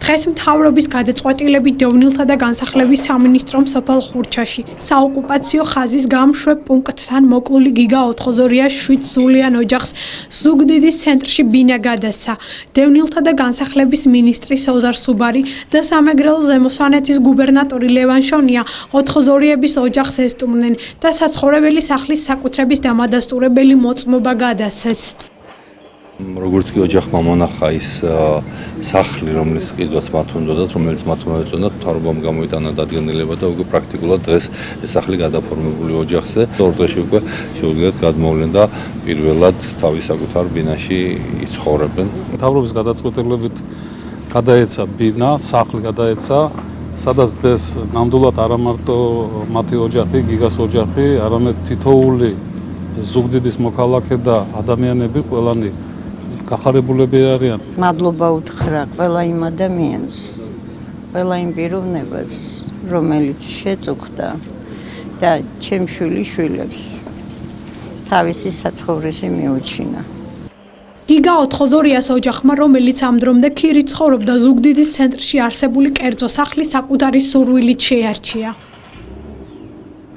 დღეს მთავრობის გადაწყვეტილებით დევნილთა და განსახლების სამინისტრომ სოფელ ხურჩაში საოკუპაციო ხაზის გამშვებ პუნქტთან მოკლული გიგა 4-ზოლიან 7 სულიან ოჯახს ზუგდიდის ცენტრში ბინა გადასცა. დევნილთა და განსახლების მინისტრი სოზარ სუბარი და სამეგრელო ზემოსვანეთის გუბერნატორი ლევან შონია 4-ზოლიების ოჯახს ესტუმნენ და საცხოვრებელი სახლის საკუთრების დამადასტურებელი მოწმობა გადასცეს. როგორც კი ოჯახმა მონახა ის სახლი, რომლის ყიდვაც მათ უნდათ, რომელიც მათ უნდა ეწონათ, მთავრობამ გამოიტანა დადგენილება და უკვე პრაქტიკულად დღეს ეს სახლი გადაფორმებული ოჯახზე. ორ დღეში უკვე შეუძლიათ გადმოვლენ და პირველად თავის საკუთარ ბინაში იცხოვრებენ. მთავრობის გადაწყვეტილებით გადაეცა ბინა, სახლი გადაეცა, სადაც დღეს ნამდვილად არა მარტო მათი ოჯახი, გიგას ოჯახი, არამედ თითოეული ზუგდიდის მოქალაქე და ადამიანები ყველანი გახარებულები არიან. მადლობა უთხრა ყველა იმ ადამიანს, ყველა იმ პიროვნებას, რომელიც შეწუხდა და ჩემ შვილიშვილებს თავისი საცხოვრისი მიუჩინა. გიგა 4-ზოლიას ოჯახმა, რომელიც ამ დრომდე ქირით ცხოვრობდა ზუგდიდის ცენტრში არსებული კერძო სახლის საკუთარი სურვილით შეარჩია.